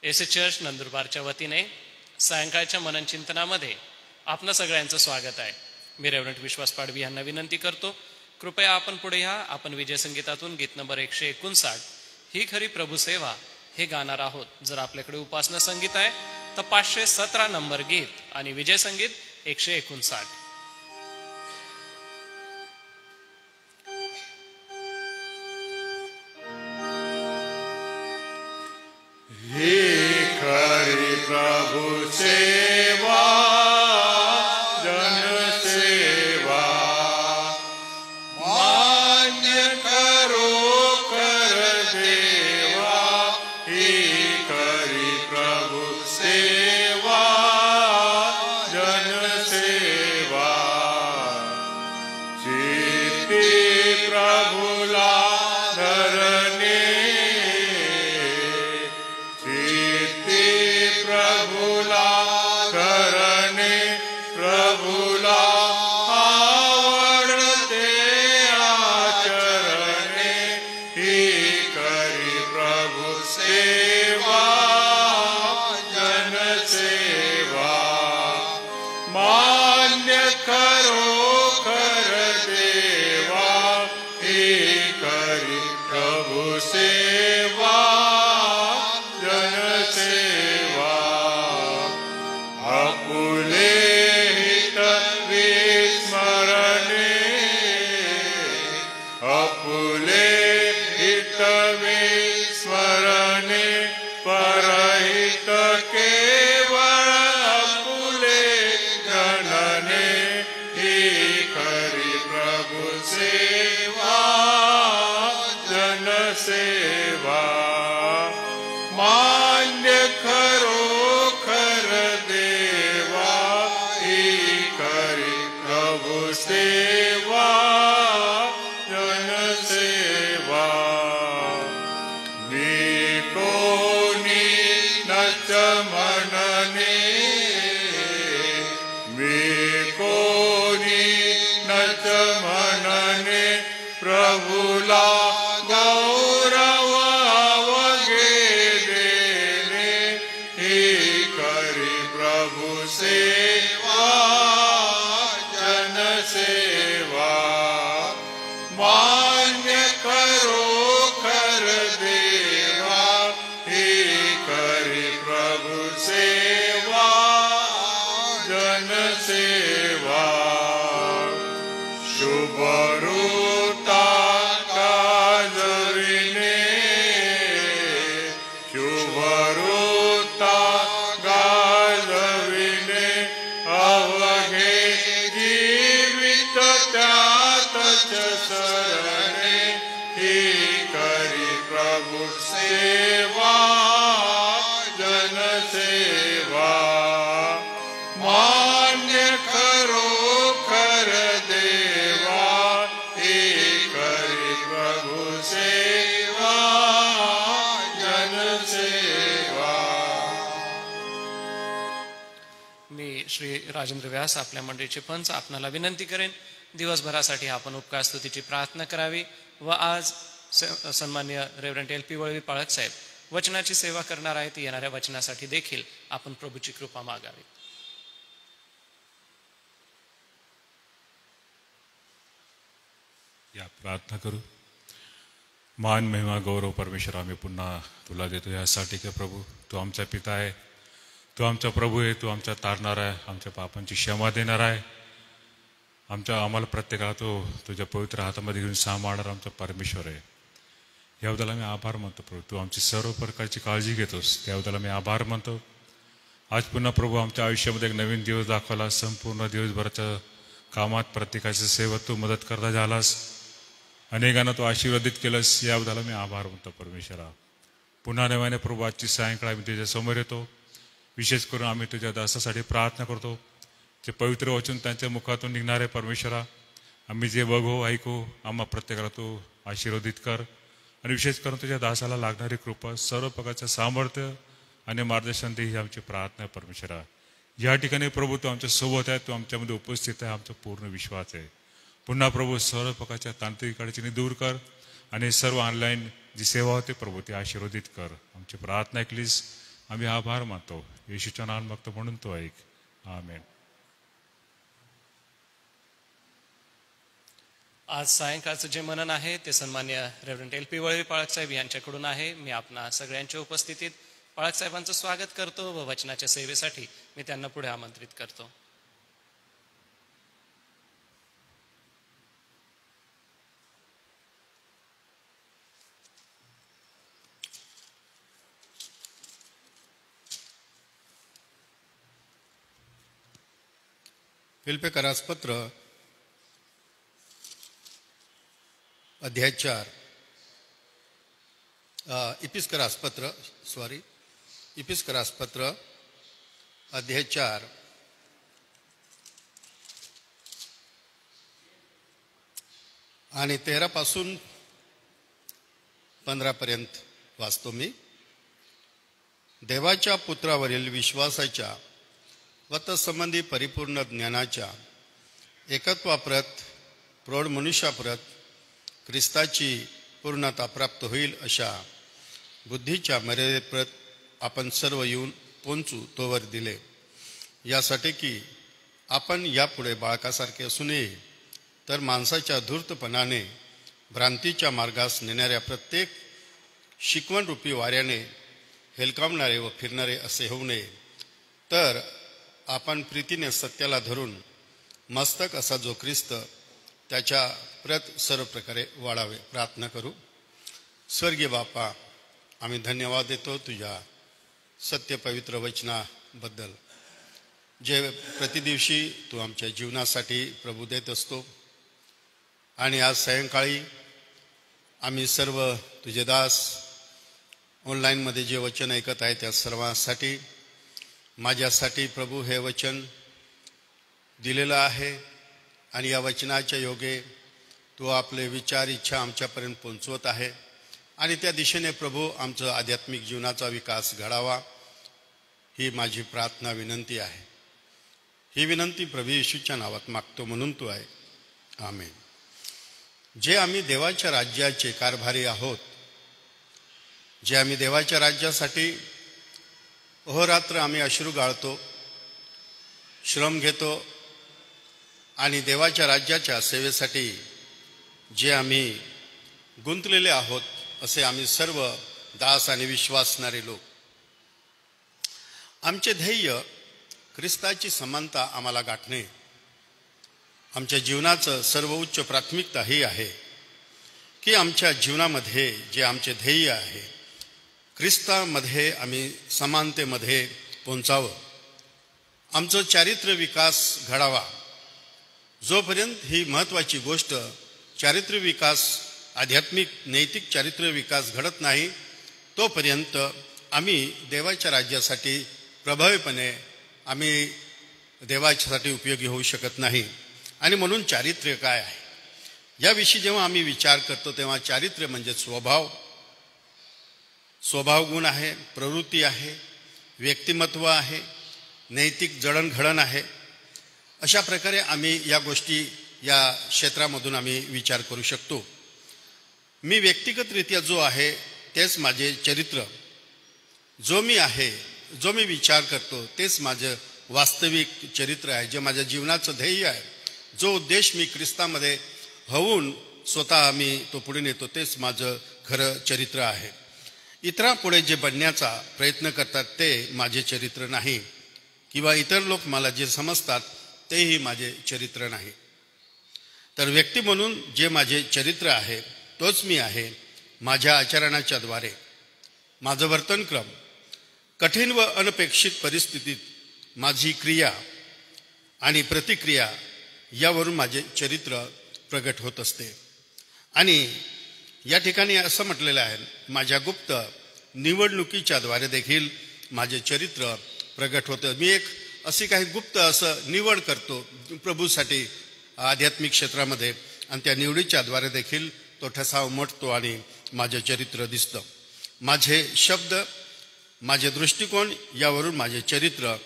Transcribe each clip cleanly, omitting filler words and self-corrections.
AC church नंदुरबारच्या वतीने सायंकाळच्या मननचिंतनामध्ये आपणा सगळ्यांचं स्वागत आहे. मी रेव्हरंट विश्वास पाडवी यांना विनंती करतो, कृपया आपण पुढे या. आपण विजय संगीतातून गीत नंबर 159 ही खरी प्रभू सेवा हे गाणार आहोत. जर आपल्याकडे उपासना संगीत आहे तर 517 नंबर गीत आणि विजय संगीत 159. ही खरी प्रभु सेवा जन सेवा मान्य करो कर देवा. ही खरी प्रभु सेवा जन सेवा चित्ती प्रभुला धरणे प्रभुला करणे प्रभुला आवडते आचरणे. ही करी प्रभु सेवा जन सेवा मान्य करो कर देवा. ही करी प्रभु सेवा जन सेवा आपुले हित विस्मरणे आपुले हित विस्मरणे परहित केवळ आपुले जनने. ही खरी प्रभु सेवा जन सेवा मान्य करो कर देवा. ही करी प्रभु सेवा जन सेवा मी कोणी नच म्हणणे मी कोणी नच म्हणणे प्रभुला गौरव अवघे देणे. ही खरी प्रभु सेवा जन सेवा मान्य करो कर देवा. ही खरी प्रभु सेवा जन सेवा शुभ ऋता गाजविणे शुभ ऋता गाजविणे अवघे जीवित त्यातच सरणे. ही करी प्रभु सेवा जन सेवा मान्य करो कर देवा. ही करी प्रभु सेवा जन सेवा. मी श्री राजेंद्र व्यास आपल्या मंडळीचे पंच आपणाला विनंती करेन, दिवसभरासाठी आपण उपकार स्तुतीची प्रार्थना करावी व आज सन्मान्य रेव्हरंट LP वळवी पाळक साहेब वचनाची सेवा करणार आहेत. येणाऱ्या वचनासाठी देखील आपण प्रभूची कृपा मागावी. या प्रार्थना करू. मान महिमा गौरव परमेश्वर आम्ही पुन्हा तुला देतो यासाठी की प्रभू तू आमचा पिता आहे, तू आमचा प्रभू आहे, तू आमचा तारणार आहे, आमच्या पापांची क्षमा देणार आहे. आम्हाला प्रत्येकाला तो तुझ्या पवित्र हातामध्ये घेऊन सांभाळणारा आमचा परमेश्वर आहे. याबद्दल आम्ही आभार मानतो प्रभू. तू आमची सर्व प्रकारची काळजी घेतोस त्याबद्दल आम्ही आभार मानतो. आज पुन्हा प्रभू आमच्या आयुष्यामध्ये एक नवीन दिवस दाखवला. संपूर्ण दिवसभराच्या कामात प्रत्येकाच्या सेवेत तू मदत करता झालास. अनेकांना तू आशीर्वादित केलंस. याबद्दल आम्ही आभार मानतो परमेश्वरा. पुन्हा नव्याने प्रभू आजची सायंकाळ आम्ही तुझ्या समोर येतो. विशेष करून आम्ही तुझ्या दासासाठी प्रार्थना करतो. ते पवित्र वचन त्यांच्या मुखातून निघणारे परमेश्वरा आम्ही जे बघू ऐकू आम्हा प्रत्येकाला तू आशीर्वादित कर. आणि विशेष करून तुझ्या दासाला लागणारी कृपा सर्व प्रकारचं सामर्थ्य आणि मार्गदर्शन दे ही आमची प्रार्थना आहे परमेश्वरा. या ठिकाणी प्रभू तू आमच्या सोबत आहे, तू आमच्यामध्ये उपस्थित आहे, आमचा पूर्ण विश्वास आहे. पुन्हा प्रभू सर्व प्रकारच्या तांत्रिक अडचणी दूर कर आणि सर्व ऑनलाईन जी सेवा होते प्रभू ती आशीर्वादित कर. आमची प्रार्थना ऐकलीस आम्ही आभार मानतो. येशूच्या नावात मागतो म्हणून तो ऐक. आमेन. आज सायंकाळचं जे मनन आहे ते सन्मान्य रेव्हरंड LP वळवी पाळकसाहेब यांच्याकडून आहे. मी आपणा सगळ्यांच्या उपस्थितीत पाळकसाहेबांचं स्वागत करतो व वचनाच्या सेवेसाठी मी त्यांना पुढे आमंत्रित करतो. फिलिप्पियरासपत्र अध्याय 4 इपिस्करासपत्र अध्याय 4 आणि 13 पासून 15 पर्यंत वाचतो मी. देवाच्या पुत्रावरील विश्वासाच्या व तत्संबंधी परिपूर्ण ज्ञानाच्या एकत्वाप्रत प्रौढ मनुष्याप्रत ख्रिस्ताची पूर्णता प्राप्त होईल अशा बुद्धीच्या मर्यादेप्रत आपण सर्व येऊन पोंचू तोवर दिले, यासाठी की आपण यापुढे बाळकासारखे असू नये, तर माणसाच्या धूर्तपणाने भ्रांतीच्या मार्गास नेणाऱ्या प्रत्येक शिकवणरूपी वाऱ्याने हेलकावणारे व फिरणारे असे होऊ नये, तर आपण प्रीतीने सत्याला धरून मस्तक असा जो ख्रिस्त त्याच्या प्रत सर्व प्रकारे वाढावे. प्रार्थना करू. स्वर्गीय बापा, आम्ही धन्यवाद देतो तुझ्या सत्य पवित्र वचनाबद्दल, जे प्रतिदिवशी तू आमच्या जीवनासाठी प्रभू देत असतो. आणि आज सायंकाळी आम्ही सर्व तुझे दास ऑनलाईनमध्ये जे वचन ऐकत आहे त्या सर्वांसाठी, माझ्यासाठी प्रभू हे वचन दिलेलं आहे आणि या वचनाच्या योगे तू आपले विचार इच्छा आमच्यापर्यंत पोहोचवत आहे आणि त्या दिशेने प्रभू आमचं आध्यात्मिक जीवनाचा विकास घडावा, ही माझी प्रार्थना विनंती आहे. ही विनंती प्रभू येशूच्या नावात मागतो म्हणून तू आहे. आमेन. जे आम्ही देवाच्या राज्याचे कारभारी आहोत, जे आम्ही देवाच्या राज्यासाठी अहोरात्र आम्ही अश्रू गाळतो, श्रम घेतो आणि देवाच्या राज्याच्या सेवेसाठी जे आम्ही गुंतलेले आहोत, असे आम्ही सर्व दास आणि विश्वासणारे लोक, आमचे ध्येय ख्रिस्ताची समानता आम्हाला गाठणे, आमच्या जीवनाचं सर्वोच्च प्राथमिकता ही आहे की आमच्या जीवनामध्ये जे आमचे ध्येय आहे ख्रिस्तामध्ये आम्ही समानतेमध्ये पोहोचावं, आमचं चारित्र्य विकास घडावा. जोपर्यंत ही महत्त्वाची गोष्ट चारित्र्य विकास, आध्यात्मिक नैतिक चारित्र्य विकास घडत नाही, तोपर्यंत आम्ही देवाच्या राज्यासाठी प्रभावीपणे आम्ही देवाच्यासाठी उपयोगी होऊ शकत नाही. आणि म्हणून चारित्र्य काय आहे याविषयी जेव्हा आम्ही विचार करतो तेव्हा चारित्र्य म्हणजे स्वभाव गुण आहे, प्रवृत्ती आहे, व्यक्तिमत्व आहे, नैतिक जडणघडण आहे. अशा प्रकारे आम्ही या गोष्टी या क्षेत्रामधून आम्ही विचार करू शकतो. मी व्यक्तिगतरित्या जो आहे तेच माझे चरित्र, जो मी आहे, जो मी विचार करतो तेच माझं वास्तविक चरित्र आहे, जे माझ्या जीवनाचं ध्येय आहे, जो उद्देश मी ख्रिस्तामध्ये होऊन स्वतः मी तो पुढे नेतो तेच माझं खरं चरित्र आहे. इतरांपुढे जे बनण्याचा प्रयत्न करतात ते माझे चरित्र नाही, किंवा इतर लोक मला जे समजतात तेही माझे चरित्र नाही. तर व्यक्ती म्हणून जे माझे चरित्र आहे तोच मी आहे. माझ्या आचरणाच्या द्वारे, माझं वर्तनक्रम, कठीण व अनपेक्षित परिस्थितीत माझी क्रिया आणि प्रतिक्रिया यावरून माझे चरित्र प्रगट होत असते. आणि या ठिकाणी असं म्हटलेलं आहे, माझ्या गुप्त निवडणुकीच्या द्वारे देखील माझे चरित्र प्रगट होतं. मी एक अशी काही गुप्त असं निवड करतो प्रभूसाठी आध्यात्मिक क्षेत्रामध्ये, आणि त्या निवडीच्या द्वारे देखील तो ठसा उमटतो आणि माझे चरित्र दिसतं. माझे शब्द, माझे दृष्टिकोन यावरून माझे चरित्र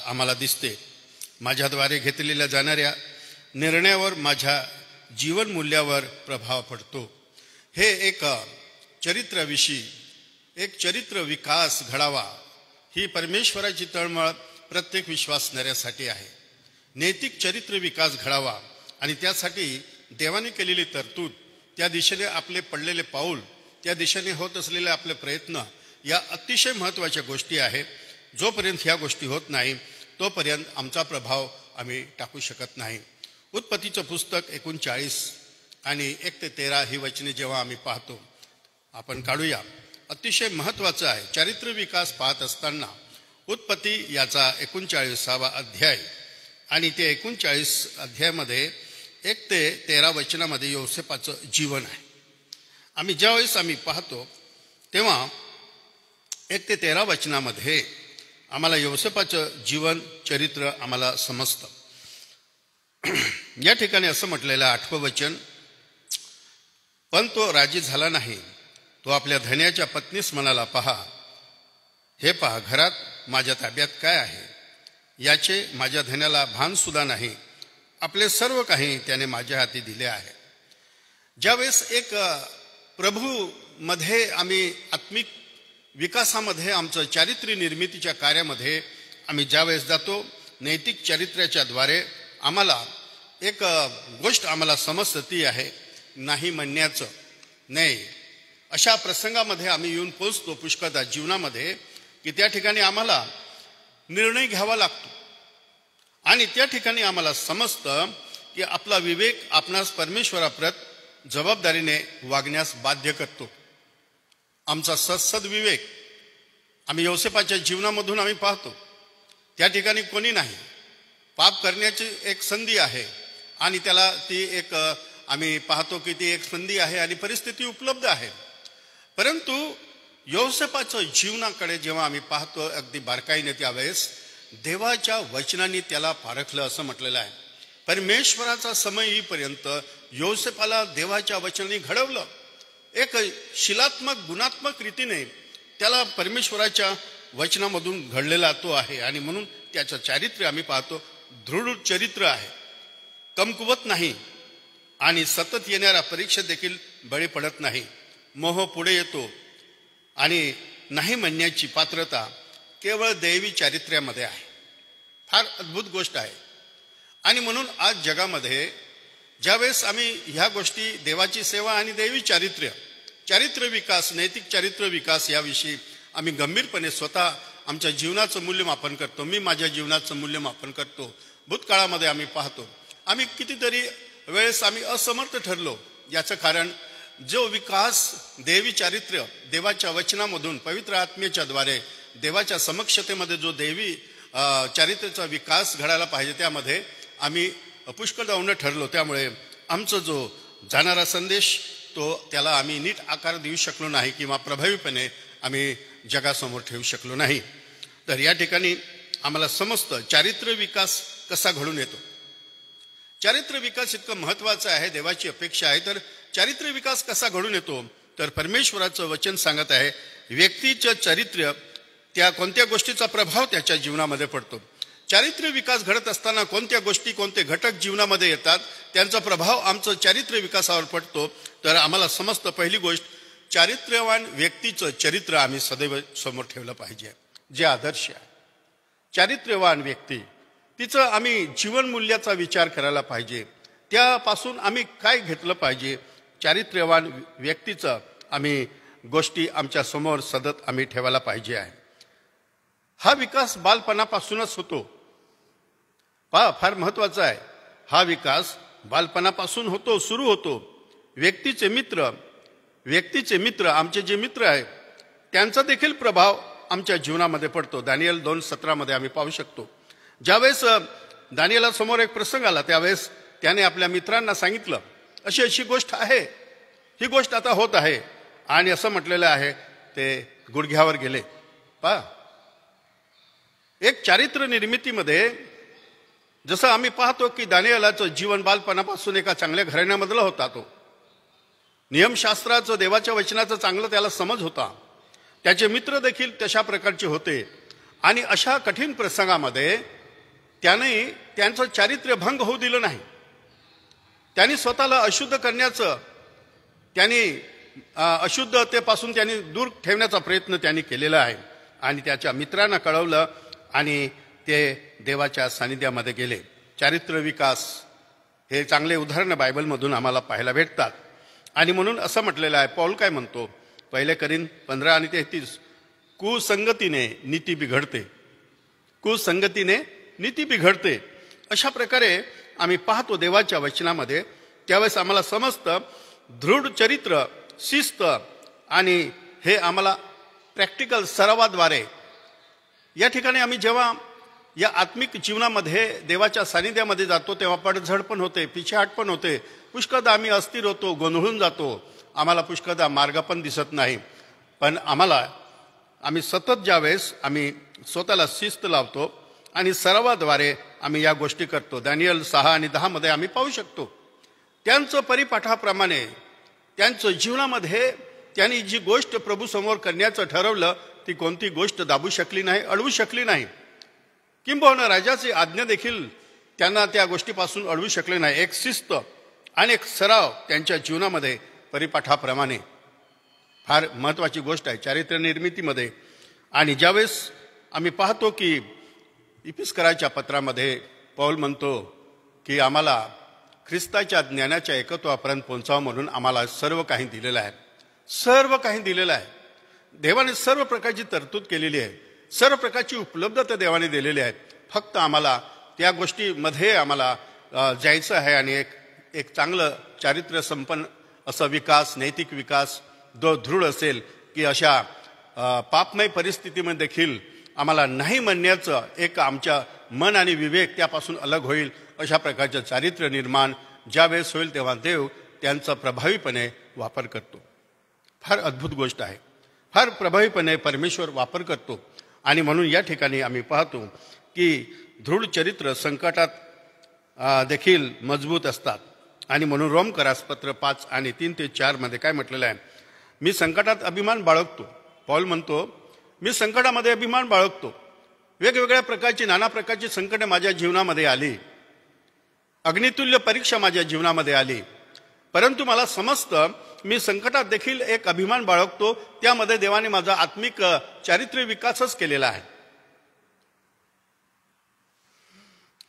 आम्हाला दिसते. माझ्याद्वारे घेतलेल्या जाणाऱ्या निर्णयावर, माझ्या जीवन मूल्यावर प्रभाव पडतो. हे एक चरित्राविषयी एक चरित्र विकास घडावा ही परमेश्वराची तळमळ प्रत्येक विश्वासणाऱ्यासाठी आहे. नैतिक चरित्र विकास घडावा आणि त्यासाठी देवाने केलेली तरतूद, त्या दिशेने आपले पडलेले पाऊल, त्या दिशेने होत असलेले आपले प्रयत्न या अतिशय महत्त्वाच्या गोष्टी आहेत. जोपर्यंत ह्या गोष्टी होत नाही तोपर्यंत आमचा प्रभाव आम्ही टाकू शकत नाही. उत्पत्तीचं पुस्तक 39 आणि 1 ते 13 ही वचने जेव्हा आम्ही पाहतो, आपण काढूया. अतिशय महत्त्वाचं आहे. चारित्र्य विकास पाहत असताना उत्पत्ती याचा 39वा अध्याय आणि ते 39 अध्यायामध्ये 1 ते 13 वचनामध्ये योसेपाचं जीवन आहे. आम्ही ज्यावेळेस पाहतो तेव्हा 1 ते 13 वचनामध्ये आम्हाला योसेपाचं जीवन चरित्र आम्हाला समजतं. या ठिकाणी असं म्हटलेलं 8वं वचन, पण तो राजी झाला नाही. तो आपल्या धन्याच्या पत्नीस म्हणाला, पहा, हे पहा, घरात माझ्या ताब्यात काय आहे याचे माझ्या धन्याला भान सुद्धा नाही. आपले सर्व काही त्याने माझ्या हाती दिले आहे. ज्यावेळेस एक प्रभू मध्ये आम्ही आत्मिक विकासामध्ये, आमचं चारित्र्य निर्मितीच्या कार्यामध्ये आम्ही ज्यावेळेस जातो, नैतिक चारित्र्याच्या द्वारे आम्हाला एक गोष्ट आम्हाला समजतं, ती आहे नाही म्हणण्याचं. नाही, अशा प्रसंगामध्ये आम्ही येऊन पोचतो पुष्कळदा जीवनामध्ये की त्या ठिकाणी आम्हाला निर्णय घ्यावा लागतो आणि त्या ठिकाणी आम्हाला समजतं की आपला विवेक आपणास परमेश्वराप्रत जबाबदारीने वागण्यास बाध्य करतो. आमचा सद्विवेक आम्ही योसेपाच्या जीवनामधून आम्ही पाहतो. त्या ठिकाणी कोणी नाही, पाप करण्याची एक संधी आहे आणि त्याला ती एक आम्ही पाहतो की ती एक संधी आहे आणि परिस्थिती उपलब्ध आहे. परंतु योसेपाच्या जीवनाकडे जेव्हा आम्ही पाहतो अगदी बारकाईने, त्यावेळेस देवाच्या वचनाने त्याला पारखलं असं म्हटलेलं आहे. परमेश्वराचा समय येईपर्यंत योसेपाला देवाच्या वचनाने घडवलं. एक शिलात्मक गुणात्मक रीतीने त्याला परमेश्वराच्या वचनामधून घडलेला तो आहे आणि म्हणून त्याचं चारित्र्य आम्ही पाहतो दृढ चरित्र आहे, कमकुवत नाही आणि सतत येणाऱ्या परीक्षा देखील बळी पडत नाही. मोह पुढे येतो आणि नाही म्हणण्याची पात्रता केवळ दैवी चारित्र्यामध्ये आहे. फार अद्भुत गोष्ट आहे. आणि म्हणून आज जगामध्ये ज्यावेळेस आम्ही ह्या गोष्टी, देवाची सेवा आणि दैवी चारित्र्य विकास, नैतिक चारित्र्य विकास याविषयी आम्ही गंभीरपणे स्वतः आमच्या जीवनाचं मूल्यमापन करतो. मी माझ्या जीवनाचं मूल्यमापन करतो. भूतकाळामध्ये आम्ही पाहतो आम्ही कितीतरी वेळेस आम्ही असमर्थ ठरलो. याचं कारण जो विकास दैवी चारित्र्य देवाच्या वचनामधून, पवित्र आत्म्याच्या द्वारे देवाच्या समक्षतेमध्ये जो दैवी चारित्र्याचा विकास घडायला पाहिजे, त्यामध्ये आम्ही पुष्कळदा उन्नत ठरलो. त्यामुळे आमचा जो जाणारा संदेश त्याला आम्ही नीट आकार देऊ शकलो नाही किंवा प्रभावीपणे आम्ही जगासमोर ठेवू शकलो नाही. तर या ठिकाणी आम्हाला समजतं चारित्र्य विकास कसा घडून येतो. चारित्र्य विकास इतकं महत्त्वाचं आहे, देवाची अपेक्षा आहे. तर चारित्र्य विकास कसा घडून येतो, तर परमेश्वराचं वचन सांगत आहे व्यक्तीचं चारित्र्य, त्या कोणत्या गोष्टीचा प्रभाव त्याच्या जीवनामध्ये पडतो. चारित्र्य विकास घडत असताना कोणत्या गोष्टी, कोणते घटक जीवनामध्ये येतात, त्यांचा प्रभाव आमचं चारित्र्य विकासावर पडतो. तर आम्हाला समजतं पहिली गोष्ट, चारित्र्यवान व्यक्तीचं चरित्र आम्ही सदैव समोर ठेवलं पाहिजे. जे आदर्श आहे चारित्र्यवान व्यक्ती, तिचं आम्ही जीवनमूल्याचा विचार करायला पाहिजे. त्यापासून आम्ही काय घेतलं पाहिजे, चारित्र्यवान व्यक्तीचं आम्ही गोष्टी आमच्या समोर सतत आम्ही ठेवायला पाहिजे आहे. हा विकास बालपणापासूनच होतो. फार महत्वाचा आहे. हा विकास बालपणापासून होतो, सुरू होतो. व्यक्तीचे मित्र आमचे जे मित्र आहेत त्यांचा देखील प्रभाव आमच्या जीवनामध्ये पडतो. दानिएल 2:17 आम्ही पाहू शकतो. ज्यावेळेस दानिएला समोर एक प्रसंग आला, त्यावेळेस त्याने आपल्या मित्रांना सांगितलं अशी गोष्ट आहे, ही गोष्ट आता होत आहे, आणि असं म्हटलेलं आहे ते गुडघ्यावर गेले. एक चारित्र्य निर्मितीमध्ये जसं आम्ही पाहतो की दानिएलाचं जीवन बालपणापासून एका चांगल्या घराण्यामधला होता. तो नियमशास्त्राचं, देवाच्या वचनाचं चांगलं त्याला समज होता. त्याचे मित्र देखील तशा प्रकारचे होते. आणि अशा कठीण प्रसंगामध्ये त्याने त्यांचं चारित्र्य भंग होऊ दिलं नाही. त्यांनी स्वतःला अशुद्ध करण्याचं त्यांनी अशुद्धतेपासून त्यांनी दूर ठेवण्याचा प्रयत्न त्यांनी केलेला आहे आणि त्याच्या मित्रांना कळवलं आणि ते देवाच्या सानिध्यामध्ये गेले. चारित्र्य विकास हे चांगले उदाहरणं बायबलमधून आम्हाला पाहायला भेटतात. आणि म्हणून असं म्हटलेलं आहे, पौल काय म्हणतो 1 करीन 15 आणि 33, कुसंगतीने नीती बिघडते, कुसंगतीने नीती बिघडते. अशा प्रकारे आम्ही पाहतो देवाच्या वचनामध्ये. त्यावेळेस आम्हाला समजतं दृढ चरित्र, शिस्त आणि हे आम्हाला प्रॅक्टिकल सरावाद्वारे या ठिकाणी आम्ही जेव्हा या आत्मिक जीवनामध्ये देवाच्या सानिध्यामध्ये जातो तेव्हा पडझड पण होते, पिछेहाट पण होते, पुष्कळदा आम्ही अस्थिर होतो, गोंधळून जातो, आम्हाला पुष्कळदा मार्ग पण दिसत नाही. पण आम्ही सतत ज्यावेळेस आम्ही स्वतःला शिस्त लावतो आणि सरावाद्वारे आम्ही या गोष्टी करतो. दानियल 6 आणि 10 मध्ये आम्ही पाहू शकतो त्यांचं परिपाठाप्रमाणे त्यांचं जीवनामध्ये त्यांनी जी गोष्ट प्रभूसमोर करण्याचं ठरवलं ती कोणती गोष्ट दाबू शकली नाही, अडवू शकली नाही. किंबहुना राजाची आज्ञा देखील त्यांना त्या गोष्टीपासून अडवू शकले नाही. एक शिस्त आणि एक सराव त्यांच्या जीवनामध्ये परिपाठाप्रमाणे फार महत्त्वाची गोष्ट आहे चारित्र्य निर्मितीमध्ये. आणि ज्यावेळेस आम्ही पाहतो की इफिस्कराच्या पत्रामध्ये पौल म्हणतो की आम्हाला ख्रिस्ताच्या ज्ञानाच्या एकत्वापर्यंत पोहोचावं म्हणून आम्हाला सर्व काही दिलेलं आहे, सर्व काही दिलेलं आहे. देवाने सर्व प्रकारची तरतूद केलेली आहे, सर्व प्रकारची उपलब्धता देवाने दिलेली आहे. फक्त आम्हाला त्या गोष्टीमध्ये आम्हाला जायचं आहे आणि एक चांगलं चारित्र्य संपन्न असं विकास, नैतिक विकास जो दृढ असेल की अशा पापमय परिस्थितीमध्ये देखील आम्हाला नाही म्हणण्याचं एक आमच्या मन आणि विवेक त्यापासून अलग होईल. अशा प्रकारचं चारित्र्य निर्माण ज्या वेळेस होईल तेव्हा देव त्यांचा प्रभावीपणे वापर करतो. फार अद्भुत गोष्ट आहे, फार प्रभावीपणे परमेश्वर वापर करतो. आणि म्हणून या ठिकाणी आम्ही पाहतो की दृढ चरित्र संकटात देखील मजबूत असतात. आणि म्हणून रोमकरास पत्र 5 आणि 3 ते 4 मध्ये काय म्हटलेलं आहे, मी संकटात अभिमान बाळगतो. पौल म्हणतो मी संकटामध्ये अभिमान बाळगतो. वेगवेगळ्या प्रकारची नाना प्रकारची संकटे माझ्या जीवनामध्ये आली, अग्नितुल्य परीक्षा माझ्या जीवनामध्ये आली, परंतु मला समजतं मी संकटात देखील एक अभिमान बाळगतो. त्यामध्ये देवाने माझा आत्मिक चारित्र्य विकासच केलेला आहे.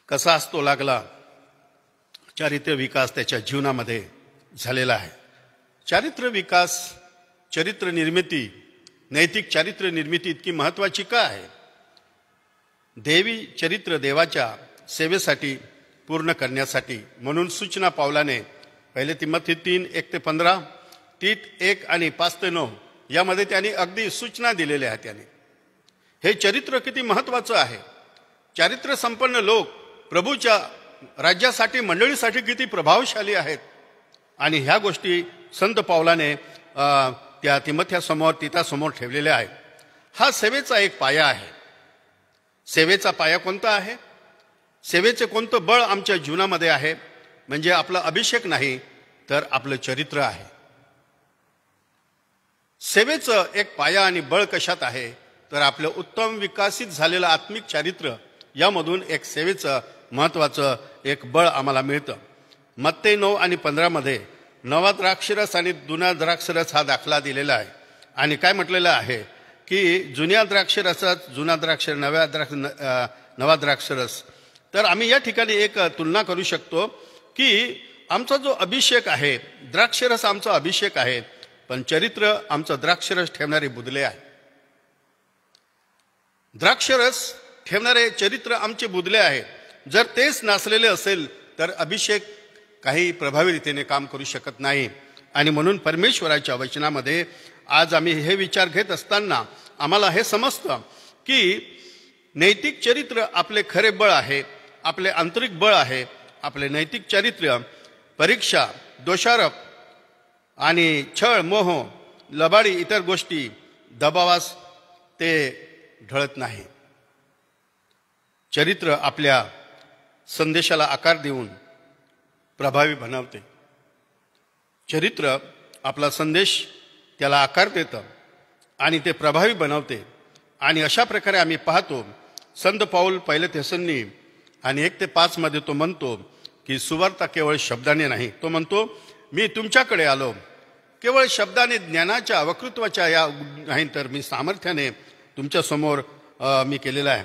कसा असतो लागला चारित्र्य विकास त्याच्या जीवनामध्ये झालेला आहे. चारित्र्य विकास, चरित्र निर्मिती, नैतिक चारित्र्य निर्मिती इतकी महत्वाची का आहे? देवी चरित्र देवाच्या सेवेसाठी पूर्ण करण्यासाठी. म्हणून सूचना पौलाने 1 तिमोथी 3 1 ते 15, तीत 1 आणि 5 ते 9 यामध्ये त्यांनी अगदी सूचना दिलेल्या आहेत. त्याने हे चरित्र किती महत्वाचं आहे. चारित्र्य संपन्न लोक प्रभूच्या राज्यासाठी, मंडळीसाठी किती प्रभावशाली आहेत. आणि ह्या गोष्टी संत पौलाने त्या तिमोथ्यासमोर, तितासमोर ठेवलेल्या आहेत. हा सेवेचा एक पाया आहे. सेवेचा पाया कोणता आहे? सेवेचे कोणतं बळ आमच्या जीवनामध्ये आहे? म्हणजे आपला अभिषेक नाही तर आपलं चरित्र आहे. सेवेचं एक पाया आणि बळ कशात आहे तर आपलं उत्तम विकसित झालेलं आत्मिक चारित्र्य, यामधून एक सेवेचं महत्वाचं एक बळ आम्हाला मिळतं. मत्ते 9 आणि 15 मध्ये नवा द्राक्षरस आणि जुना द्राक्षरस हा दाखला दिलेला आहे. आणि काय म्हटलेलं आहे की जुन्या द्राक्षरसात जुना द्राक्ष, नवा द्राक्षरस. तर आम्ही या ठिकाणी एक तुलना करू शकतो की आमचा जो अभिषेक आहे, द्राक्षरस आमचा अभिषेक आहे, पण चरित्र आमचं द्राक्षरस ठेवणारे बुदले आहे. द्राक्षरस ठेवणारे चरित्र आमचे बुदले आहे. जर तेच नासलेले असेल तर अभिषेक काही प्रभावी रीतीने काम करू शकत नाही. आणि म्हणून परमेश्वराच्या वचनामध्ये आज आम्ही हे विचार घेत असताना आम्हाला हे समजतं की नैतिक चरित्र आपले खरे बळ आहे, आपले आंतरिक बळ आहे. आपले नैतिक चरित्र परीक्षा, दोषारोप आणि छळ, मोह, लबाडी, इतर गोष्टी दबावास ते ढळत नाही. चरित्र आपल्या संदेशाला आकार देऊन प्रभावी बनवते. चरित्र आपला संदेश त्याला आकार देतं आणि ते प्रभावी बनवते. आणि अशा प्रकारे आम्ही पाहतो संत पौल 1 थेसलोनी आणि 1 ते 5 मध्ये तो म्हणतो की सुवार्ता केवळ शब्दाने नाही, तो म्हणतो मी तुमच्याकडे आलो केवळ शब्दाने ज्ञानाच्या वक्तृत्वाच्या या नाही तर मी सामर्थ्याने तुमच्यासमोर मी केलेलं आहे.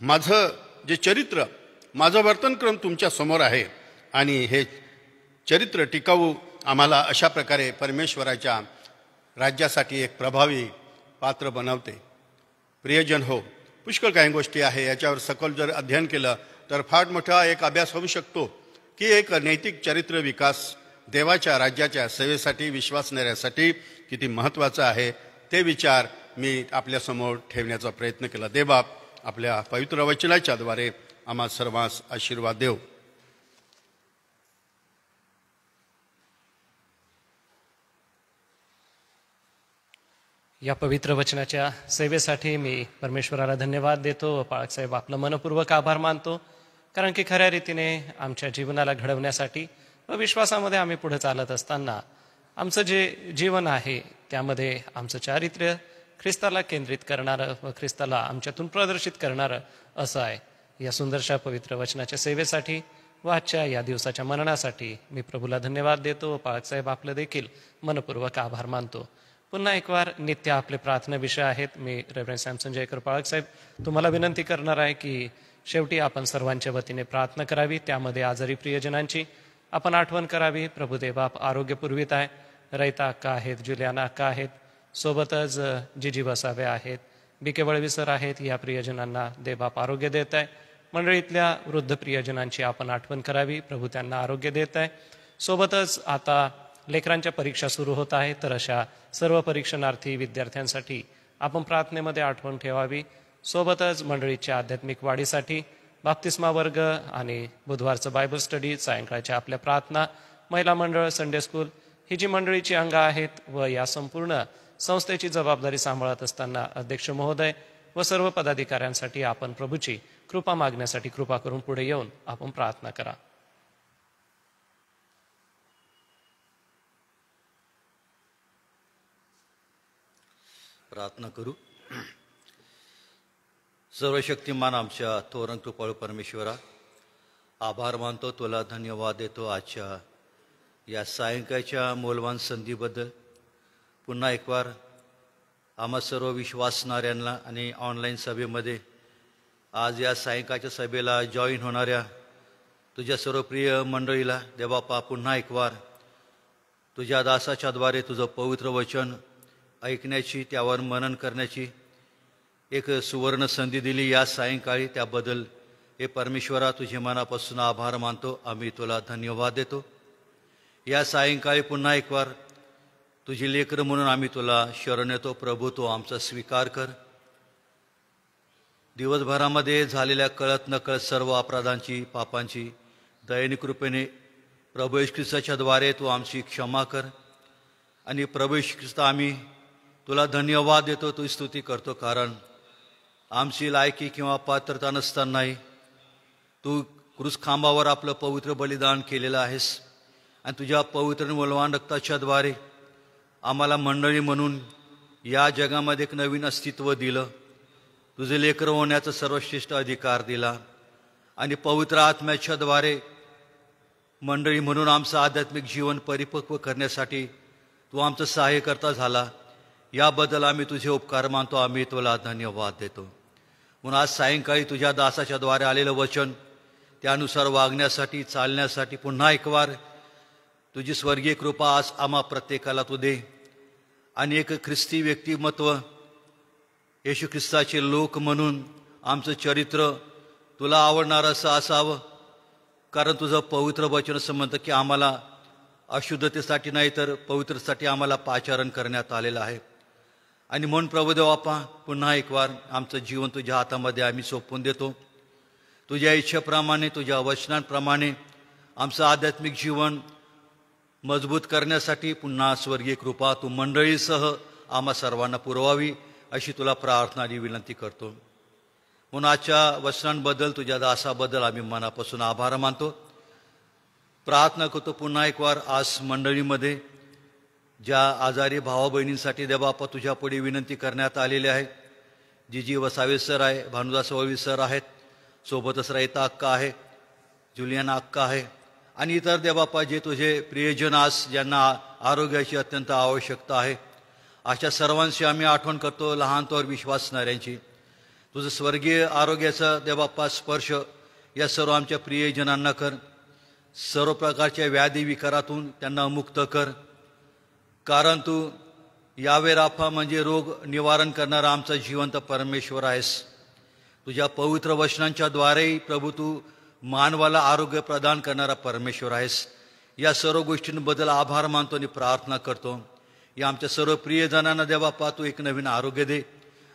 माझं जे चरित्र, माझं वर्तनक्रम तुमच्यासमोर आहे आणि हे चरित्र टिकावू आम्हाला अशा प्रकारे परमेश्वराच्या राज्यासाठी एक प्रभावी पात्र बनवते. प्रियजन हो, पुष्कळ काही गोष्टी आहे. याच्यावर सखोल जर अध्ययन केलं तर फार मोठा एक अभ्यास होऊ शकतो की एक नैतिक चरित्र विकास देवाच्या राज्याच्या सेवेसाठी, विश्वासणाऱ्यासाठी किती महत्त्वाचं आहे ते विचार मी आपल्यासमोर ठेवण्याचा प्रयत्न केला. देवबाप आपल्या पवित्र वचनाच्या द्वारे आम्हा सर्वांस आशीर्वाद देव. या पवित्र वचनाच्या सेवेसाठी मी परमेश्वराला धन्यवाद देतो. पाळकसाहेब आपलं मनपूर्वक आभार मानतो, कारण की खऱ्या रीतीने आमच्या जीवनाला घडवण्यासाठी व विश्वासामध्ये आम्ही पुढे चालत असताना आमचं जे जीवन आहे त्यामध्ये आमचं चारित्र्य ख्रिस्ताला केंद्रित करणारं व ख्रिस्ताला आमच्यातून प्रदर्शित करणारं असं आहे. या सुंदरशा पवित्र वचनाच्या सेवेसाठी व आजच्या या दिवसाच्या मननासाठी मी प्रभूला धन्यवाद देतो. पाळकसाहेब आपलं देखील मनपूर्वक आभार मानतो. पुन्हा एक वार नित्य आपले प्रार्थना विषय आहेत. मी रेव्हरंड सॅमसन जयकर पाळकसाहेब तुम्हाला विनंती करणार आहे की शेवटी आपण सर्वांच्या वतीने प्रार्थना करावी. त्यामध्ये आजारी प्रियजनांची आपण आठवण करावी. प्रभुदेव आरोग्य पुरवित आहे. रैता अक्का आहेत, जुलियाना अक्का आहेत, सोबतच जिजी वसावे आहेत, बिके वळवी सर आहेत. या प्रियजनांना देवबाप आरोग्य देत आहे. मंडळीतल्या वृद्ध प्रियजनांची आपण आठवण करावी. प्रभू त्यांना आरोग्य देत आहे. सोबतच आता लेकरांच्या परीक्षा सुरू होत आहे, तर अशा सर्व परीक्षणार्थी विद्यार्थ्यांसाठी आपण प्रार्थनेमध्ये आठवण ठेवावी. सोबतच मंडळीच्या आध्यात्मिक वाढीसाठी बाप्तिस्मा वर्ग आणि बुधवारचं बायबल स्टडी, सायंकाळच्या आपल्या प्रार्थना, महिला मंडळ, संडे स्कूल ही जी मंडळीची अंग आहेत व या संपूर्ण संस्थेची जबाबदारी सांभाळत असताना अध्यक्ष महोदय व सर्व पदाधिकाऱ्यांसाठी आपण प्रभूची कृपा मागण्यासाठी कृपा करून पुढे येऊन आपण प्रार्थना करा. प्रार्थना करू. सर्वशक्तिमान आमच्या थोरं कृपाळू परमेश्वरा, आभार मानतो, तुला धन्यवाद देतो आजच्या या सायंकाळच्या मौल्यवान संधीबद्दल. पुन्हा एक वार आम्हा सर्व विश्वासणाऱ्यांना आणि ऑनलाईन सभेमध्ये आज या सायंकाळच्या सभेला जॉईन होणाऱ्या तुझ्या सर्व प्रिय मंडळीला देवबापा पुन्हा एक वार तुझ्या दासाच्याद्वारे तुझं पवित्र वचन ऐकण्याची, त्यावर मनन करण्याची एक सुवर्ण संधी दिली या सायंकाळी. त्याबद्दल हे परमेश्वरा तुझे मनापासून आभार मानतो. आम्ही तुला धन्यवाद देतो. या सायंकाळी पुन्हा एक वार तुझी लेकरं म्हणून आम्ही तुला शरण येतो. प्रभू, तो आमचा स्वीकार कर. दिवसभरामध्ये झालेल्या कळत नकळत सर्व अपराधांची, पापांची दयेने कृपेने प्रभू येशू ख्रिस्ताच्या द्वारे तू आमची क्षमा कर. आणि प्रभू येशू ख्रिस्त, आम्ही तुला धन्यवाद देतो, तुझी स्तुती करतो, कारण आमची लायकी किंवा पात्रता नसतानाही तू क्रूस खांबावर आपलं पवित्र बलिदान केलेलं आहेस आणि तुझ्या पवित्र मौल्यवान रक्ताच्या द्वारे आम्हाला मंडळी म्हणून या जगामध्ये एक नवीन अस्तित्व दिलं. तुझे लेकरं होण्याचा सर्वश्रेष्ठ अधिकार दिला आणि पवित्र आत्म्याच्या द्वारे मंडळी म्हणून आमचं आध्यात्मिक जीवन परिपक्व करण्यासाठी तू आमचं सहाय्यकर्ता झाला. याबद्दल आम्ही तुझे उपकार मानतो. आम्ही तुला धन्यवाद देतो. म्हणून आज सायंकाळी तुझ्या दासाच्या द्वारे आलेलं वचन त्यानुसार वागण्यासाठी, चालण्यासाठी पुन्हा एक वार तुझी स्वर्गीय कृपा आज आम्हा प्रत्येकाला तू दे. आणि एक ख्रिस्ती व्यक्तिमत्व, येशू ख्रिस्ताचे लोक म्हणून आमचं चरित्र तुला आवडणारं असं असावं, कारण तुझं पवित्र वचन असं म्हणतं की आम्हाला अशुद्धतेसाठी नाही तर पवित्रतेसाठी आम्हाला पाचारण करण्यात आलेलं आहे. आणि म्हणून प्रभुदेव आपा पुन्हा एक वार आमचं जीवन तुझ्या हातामध्ये आम्ही सोपवून देतो. तुझ्या इच्छेप्रमाणे, तुझ्या वचनांप्रमाणे आमचं आध्यात्मिक जीवन मजबूत करण्यासाठी पुन्हा स्वर्गीय कृपा तू मंडळीसह आम्हा सर्वांना पुरवावी अशी तुला प्रार्थना आणि विनंती करतो. म्हणून आजच्या वचनांबद्दल, तुझ्या दासाबद्दल आम्ही मनापासून आभार मानतो. प्रार्थना करतो पुन्हा एक वार आज मंडळीमध्ये ज्या आजारी भावा बहिणींसाठी देवबापा तुझ्या पुढे विनंती करण्यात आलेली आहे. जिजी वसावे सर आहे, भानुदास वळवी सर आहेत, सोबतच रैता अक्का आहे, जुलियाना अक्का आहे आणि इतर देवबापा जे तुझे प्रियजनास ज्यांना आरोग्याची अत्यंत आवश्यकता आहे, अशा सर्वांशी आम्ही आठवण करतो, लहान तोवर विश्वासणाऱ्यांची. तुझं स्वर्गीय आरोग्याचा देवबापा स्पर्श या सर्व आमच्या प्रियजनांना कर. सर्व प्रकारच्या व्याधी विकारातून त्यांना मुक्त कर, कारण तू यावे राफा म्हणजे रोग निवारण करणारा आमचा जिवंत परमेश्वर आहेस. तुझ्या पवित्र वचनांच्या द्वारेही प्रभू तू मानवाला आरोग्य प्रदान करणारा परमेश्वर आहेस. या सर्व गोष्टींबद्दल आभार मानतो आणि प्रार्थना करतो. या आमच्या सर्व प्रियजनांना देवबापा तू एक नवीन आरोग्य दे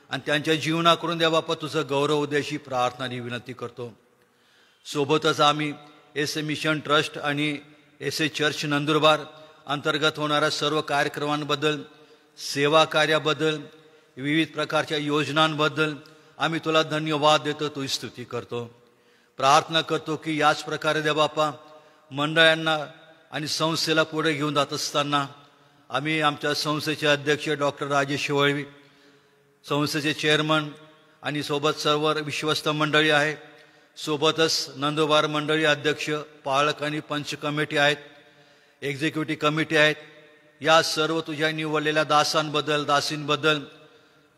आणि त्यांच्या जीवनाकडून देवबापा तुझं गौरव उद्याशी प्रार्थना आणि विनंती करतो. सोबतच आम्ही एस.ए. मिशन ट्रस्ट आणि एस.ए. चर्च नंदुरबार अंतर्गत होणाऱ्या सर्व कार्यक्रमांबद्दल, सेवा कार्याबद्दल, विविध प्रकारच्या योजनांबद्दल आम्ही तुला धन्यवाद देतो, तुझी स्तुती करतो. प्रार्थना करतो की याच प्रकारे देवबापा मंडळांना आणि संस्थेला पुढे घेऊन जात असताना आम्ही आमच्या संस्थेचे अध्यक्ष डॉक्टर राजेश वळवी, संस्थेचे चेअरमन आणि सोबत सर्व विश्वस्त मंडळी आहे, सोबतच नंदुरबार मंडळी अध्यक्ष, पालक आणि पंच कमिटी आहेत, एक्झिक्युटिव्ह कमिटी आहेत, या सर्व तुझ्या निवडलेल्या दासांबद्दल, दासींबद्दल,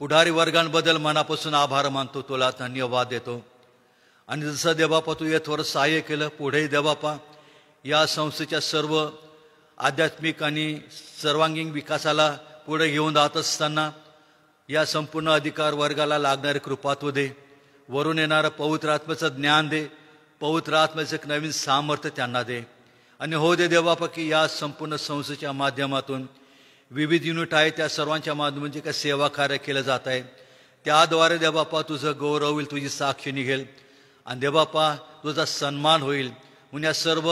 पुढारी वर्गांबद्दल मनापासून आभार मानतो, तुला धन्यवाद देतो. आणि जसं देवबापा तू थोर सहाय्य केलं, पुढेही देवबापा या संस्थेच्या सर्व आध्यात्मिक आणि सर्वांगीण विकासाला पुढे घेऊन जात असताना या संपूर्ण अधिकार वर्गाला लागणारी कृपा तू दे. वरून येणारं पवित्र आत्म्याचं ज्ञान दे, पवित्र आत्म्याचं एक नवीन सामर्थ्य त्यांना दे. आणि हो दे देवबापा की या संपूर्ण संस्थेच्या माध्यमातून विविध युनिट आहे त्या सर्वांच्या माध्यमातून जे काही सेवा कार्य केलं जात आहे त्याद्वारे देवबापा तुझं गौरव होईल, तुझी साक्षी निघेल आणि देवबापा तुझा सन्मान होईल. म्हणून या सर्व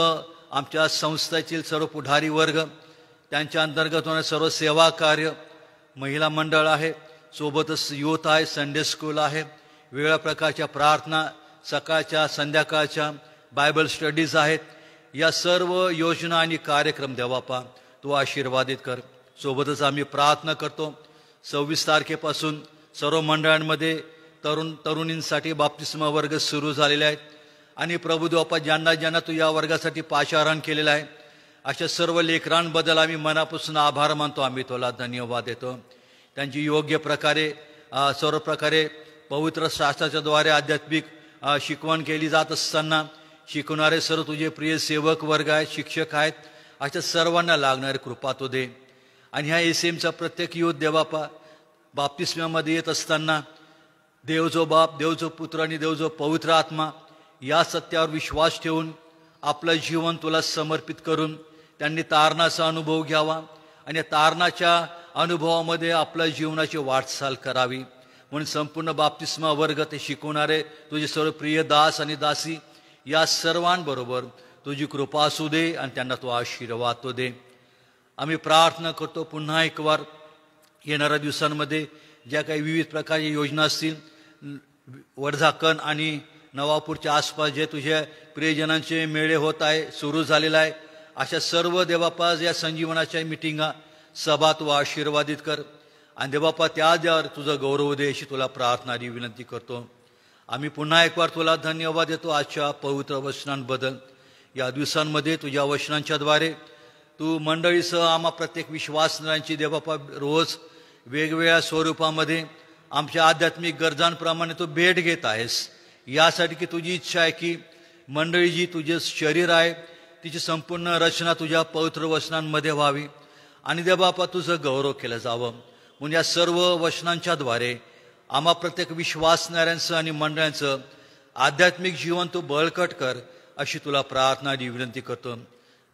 आमच्या संस्थेतील सर्व पुढारी वर्ग, त्यांच्या अंतर्गत होणारे सर्व सेवा कार्य, महिला मंडळ आहे, सोबतच युथ आहे, संडे स्कूल आहे, वेगळ्या प्रकारच्या प्रार्थना सकाळच्या संध्याकाळच्या बायबल स्टडीज आहेत, या सर्व योजना आणि कार्यक्रम देवबापा तू आशीर्वादित कर. सोबतच आम्ही प्रार्थना करतो 26 तारखेपासून सर्व मंडळांमध्ये तरुणींसाठी बाप्तिस्मा वर्ग सुरू झालेले आहेत आणि प्रभू देवबापा ज्यांना ज्यांना तू या वर्गासाठी पाचारण केलेलं आहे अशा सर्व लेकरांबद्दल आम्ही मनापासून आभार मानतो, आम्ही तुला धन्यवाद देतो. त्यांची योग्य प्रकारे सर्व प्रकारे पवित्र शास्त्राच्या द्वारे आध्यात्मिक शिकवण केली जात असताना शिकवणारे सर्व तुझे प्रिय सेवक वर्ग आहेत, शिक्षक आहेत, अशा सर्वांना लागणारी कृपा तो दे. आणि ह्या एस.एमचा प्रत्येक युथ देवबापा बाप्तिस्म्यामध्ये येत असताना देव जो बाप, देव जो पुत्र आणि देव जो पवित्र आत्मा या सत्यावर विश्वास ठेवून आपलं जीवन तुला समर्पित करून त्यांनी तारणाचा अनुभव घ्यावा आणि या तारणाच्या अनुभवामध्ये आपल्या जीवनाची वाटचाल करावी. म्हणून संपूर्ण बाप्तिस्मा वर्ग ते शिकवणारे तुझे सर्व प्रिय दास आणि दासी या सर्वांबरोबर तुझी कृपा असू दे आणि त्यांना तू आशीर्वाद तो दे. आम्ही प्रार्थना करतो पुन्हा एक वार येणाऱ्या दिवसांमध्ये ज्या काही विविध प्रकारच्या योजना असतील, वडझाकण आणि नवापूरच्या आसपास जे तुझ्या प्रियजनांचे मेळे होत आहे, सुरू झालेला आहे, अशा सर्व देवबापा या संजीवनाच्या मिटिंगा सभा तू आशीर्वादित कर आणि देवबापा त्याद्वारे तुझं गौरव दे अशी तुला प्रार्थना आणि विनंती करतो. आम्ही पुन्हा एक वार तुला धन्यवाद देतो आजच्या पवित्र वचनांबद्दल. या दिवसांमध्ये तुझ्या वचनांच्याद्वारे तू मंडळीसह आम्हा प्रत्येक विश्वासणाऱ्यांची देवबापा रोज वेगवेगळ्या स्वरूपामध्ये आमच्या आध्यात्मिक गरजांप्रमाणे तू भेट घेत आहेस. यासाठी की तुझी इच्छा आहे की मंडळी जी तुझे शरीर आहे तिची संपूर्ण रचना तुझ्या पवित्र वचनांमध्ये व्हावी आणि देवबापा तुझं गौरव केलं जावं. म्हणून या सर्व वचनांच्याद्वारे आम्हा प्रत्येक विश्वासणाऱ्यांचं आणि मंडळांचं आध्यात्मिक जीवन तू बळकट कर अशी तुला प्रार्थना आणि विनंती करतो.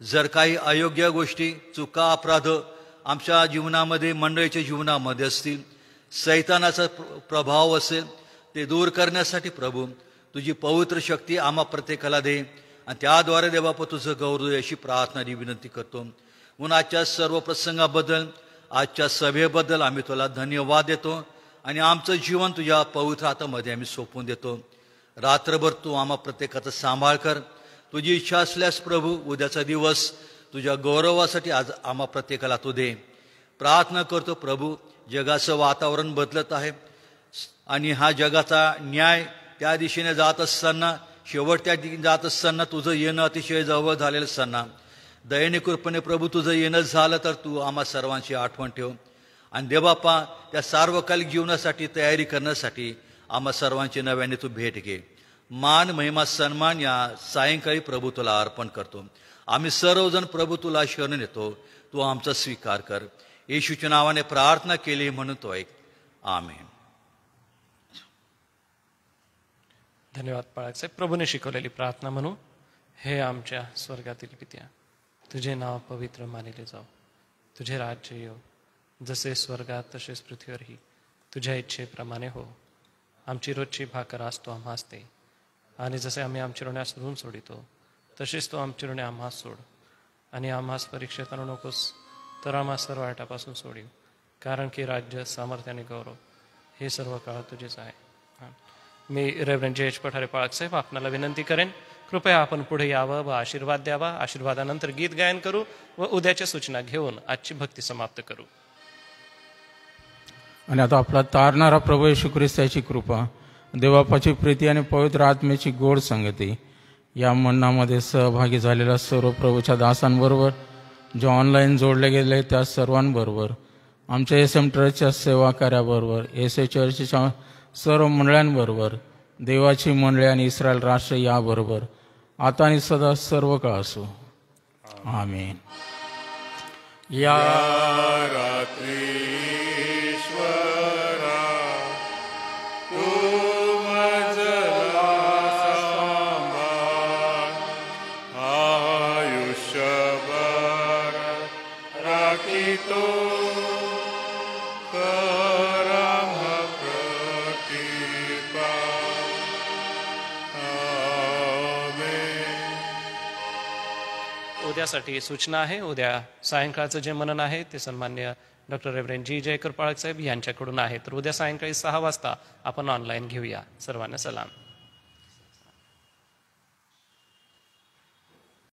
जर काही अयोग्य गोष्टी, चुका, अपराध आमच्या जीवनामध्ये, मंडळीच्या जीवनामध्ये असतील, सैतानाचा प्रभाव असेल, ते दूर करण्यासाठी प्रभू तुझी पवित्र शक्ती आम्हा प्रत्येकाला दे आणि त्याद्वारे देवबापा तुझं गौरव अशी प्रार्थना आणि विनंती करतो. म्हणून आजच्या सर्व प्रसंगाबद्दल, आजच्या सभेबद्दल आम्ही तुला धन्यवाद देतो आणि आमचं जीवन तुझ्या पवित्र हातामध्ये आम्ही सोपवून देतो. रात्रभर तू आम्हा प्रत्येकाचा सांभाळ कर. तुझी इच्छा असल्यास प्रभू उद्याचा दिवस तुझ्या गौरवासाठी आज आम्हा प्रत्येकाला तू दे. प्रार्थना करतो प्रभू, जगाचं वातावरण बदलत आहे आणि हा जगाचा न्याय त्या दिशेने जात असताना शेवटच्या दिवशी जात असताना तुझं येणं अतिशय जवळ झालेलं असताना दयेने कृपेने प्रभू तुझं येणं झालं तर तू आम्हा सर्वांची आठवण ठेव. आणि देवबापा त्या सार्वकालिक जीवनासाठी तयारी करण्यासाठी आम्हा सर्वांची नव्याने तू भेट घे. मान महिमा सन्मान या सायंकाळी प्रभू तुला अर्पण करतो. आम्ही सर्वजण प्रभू तुला शरण येतो. तू आमचा स्वीकार कर. येशूच्या नावाने प्रार्थना केली म्हणून तो ऐक. आमेन. धन्यवाद पाळक साहेब. प्रभूने शिकवलेली प्रार्थना म्हणू. हे आमच्या स्वर्गातील पित्या, तुझे नाव पवित्र मानिले जाओ. तुझे राज्य येऊ. जसे स्वर्गात तसेच पृथ्वीवरही तुझ्या इच्छेप्रमाणे हो. आमची रोजची भाकर आज तू आम्हास दे. आणि जसे आम्ही आमची ऋण्यास ऋण सोडितो तसेच तू आमची ऋणे आम्हास सोड. आणि आम्हास परीक्षेत आणू नकोस, तर आम्हा सर्व वाटापासून सोडीव. कारण की राज्य, सामर्थ्य आणि गौरव हे सर्व काळ तुझेच आहे. मी रेव्हरंड जे एच पठारे पाळक साहेब आपणाला विनंती करेन, कृपया आपण पुढे यावं व आशीर्वाद द्यावा. आशीर्वादानंतर गीत गायन करू व उद्याच्या सूचना घेऊन आजची भक्ती समाप्त करू. आणि आता आपला तारणारा प्रभू येशू ख्रिस्ताची कृपा, देवबापाची प्रीती आणि पवित्र आत्म्याची गोड संगती या मन्नामध्ये सहभागी झालेल्या सर्व प्रभूच्या दासांबरोबर, जे ऑनलाईन जोडले गेले त्या सर्वांबरोबर, आमच्या SM ट्रस्टच्या सेवा कार्याबरोबर, SA चर्चच्या सर्व मंडळांबरोबर, देवाची मंडळी आणि इस्रायल राष्ट्र याबरोबर आता आणि सदा सर्व काळ असो. आमेन. या रात्री उद्यासाठी सूचना आहे. उद्या सायंकाळचं जे मनन आहे ते सन्मान्य डॉक्टर रेव्हरंड जी जयकर पाळक साहेब यांच्याकडून आहे. तर उद्या सायंकाळी 6 वाजता आपण ऑनलाईन घेऊया. सर्वांना सलाम.